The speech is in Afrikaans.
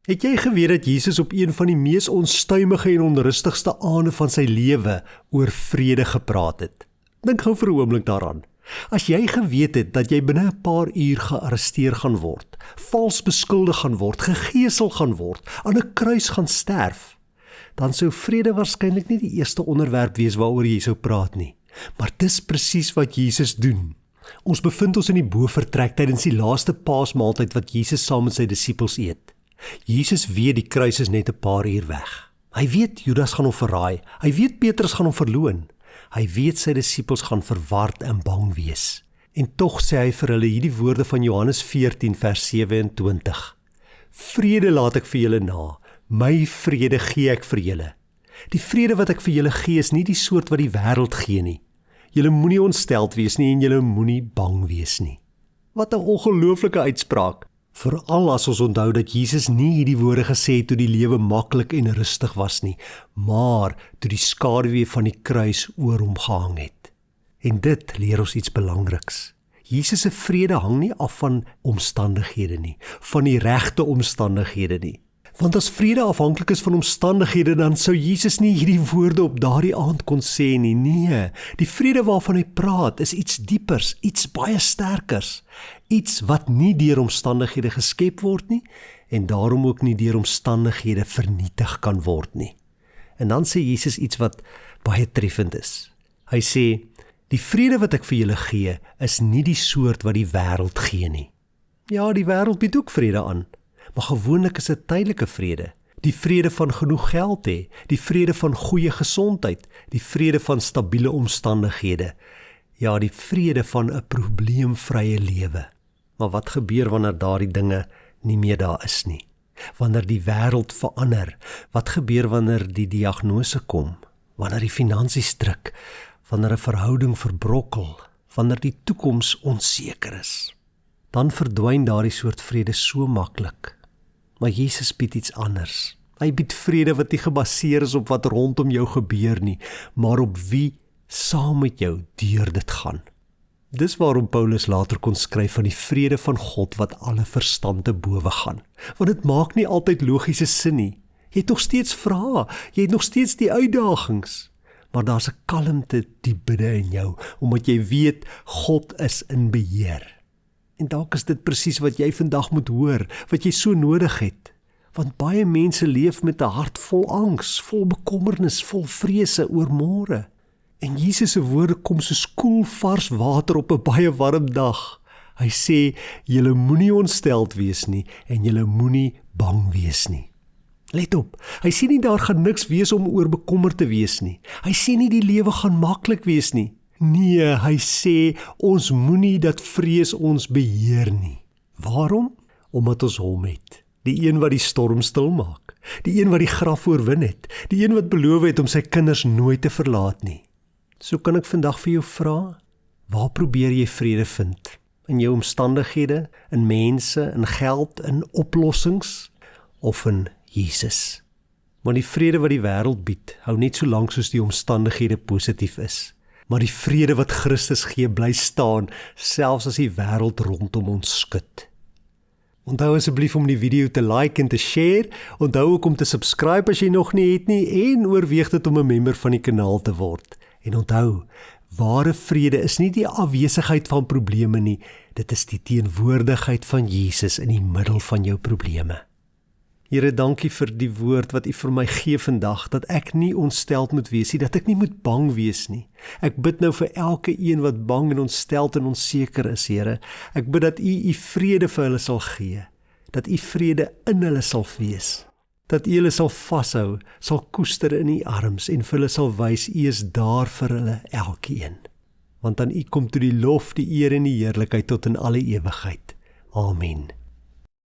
Het jy geweet dat Jesus op een van die mees onstuimige en onrustigste aande van sy lewe oor vrede gepraat het? Dink gou vir 'n oomblik daaraan. As jy geweet het dat jy binne 'n paar uur gearresteer gaan word, vals beskuldig gaan word, gegeesel gaan word, aan 'n kruis gaan sterf, dan sou vrede waarskynlik nie die eerste onderwerp wees waaroor jy sou praat nie. Maar dis presies wat Jesus doen. Ons bevind ons in die bovertrek tydens die laaste paasmaaltyd wat Jesus saam met sy disippels eet. Jesus weet die kruis is net 'n paar uur weg. Hy weet Judas gaan hom verraai. Hy weet Petrus gaan hom verloon. Hy weet sy disippels gaan verward en bang wees. En tog sê hy vir hulle hierdie woorde van Johannes 14 vers 27. Vrede laat ek vir julle na, my vrede gee ek vir julle. Die vrede wat ek vir julle gee is nie die soort wat die wêreld gee nie. Julle moenie ontsteld wees nie en julle moenie bang wees nie. Wat 'n ongelooflike uitspraak. Veral as ons onthou dat Jesus nie hierdie woorde gesê het toe die lewe maklik en rustig was nie, maar toe die skaduwee van die kruis oor hom gehang het. En dit leer ons iets belangriks. Jesus se vrede hang nie af van omstandighede nie, van die regte omstandighede nie. Want as vrede afhanklik is van omstandighede, dan sou Jesus nie hierdie woorde op daardie aand kon sê nie. Nee, die vrede waarvan hy praat is iets diepers, iets baie sterkers, iets wat nie deur omstandighede geskep word nie en daarom ook nie deur omstandighede vernietig kan word nie. En dan sê Jesus iets wat baie treffend is. Hy sê, die vrede wat ek vir julle gee, is nie die soort wat die wêreld gee nie. Ja, die wêreld bied ook vrede aan, maar gewoonlik is dit tydelike vrede. Die vrede van genoeg geld hê, die vrede van goeie gesondheid, die vrede van stabiele omstandighede. Ja, die vrede van 'n probleemvrye lewe. Maar wat gebeur wanneer daardie dinge nie meer daar is nie? Wanneer die wêreld verander? Wat gebeur wanneer die diagnose kom? Wanneer die finansies druk? Wanneer 'n verhouding verbrokkel? Wanneer die toekoms onseker is? Dan verdwyn daardie soort vrede so maklik. Maar Jesus bied iets anders. Hy bied vrede wat nie gebaseer is op wat rondom jou gebeur nie, maar op wie saam met jou deur dit gaan. Dis waarom Paulus later kon skryf van die vrede van God wat alle verstand te bowe gaan. Want dit maak nie altyd logiese sin nie. Jy het nog steeds vrae, jy het nog steeds die uitdagings. Maar daar's 'n kalmte diep binne in jou, omdat jy weet God is in beheer. En dalk is dit presies wat jy vandag moet hoor, wat jy so nodig het. Want baie mense leef met 'n hart vol angs, vol bekommernis, vol vrese oor môre. En Jesus se woorde kom soos koel vars water op 'n baie warm dag. Hy sê, julle moenie ontsteld wees nie en julle moenie bang wees nie. Let op, hy sê nie daar gaan niks wees om oor bekommerd te wees nie. Hy sê nie die lewe gaan maklik wees nie. Nee, hy sê, ons moenie dat vrees ons beheer nie. Waarom? Omdat ons hom het. Die een wat die storm stil maak. Die een wat die graf oorwin het. Die een wat beloof het om sy kinders nooit te verlaat nie. So kan ek vandag vir jou vra, waar probeer jy vrede vind? In jou omstandighede, in mense, in geld, in oplossings, of in Jesus? Want die vrede wat die wêreld bied, hou net so lank soos die omstandighede positief is. Maar die vrede wat Christus gee, bly staan, selfs as die wêreld rondom ons skud. Onthou asseblief om die video te like en te share, onthou ook om te subscribe as jy nog nie het nie, en oorweeg dit om 'n member van die kanaal te word. En onthou, ware vrede is nie die afwesigheid van probleme nie, dit is die teenwoordigheid van Jesus in die middel van jou probleme. Here, dankie vir die woord wat U vir my gee vandag, dat ek nie ontsteld moet wees nie, dat ek nie moet bang wees nie. Ek bid nou vir elke een wat bang en ontsteld en onseker is, Here. Ek bid dat U vrede vir hulle sal gee, dat U vrede in hulle sal wees, dat U hulle sal vashou, sal koester in U arms en vir hulle sal wys, U is daar vir hulle elkeen. Want aan U kom toe die lof, die eer en die heerlikheid tot in alle ewigheid. Amen.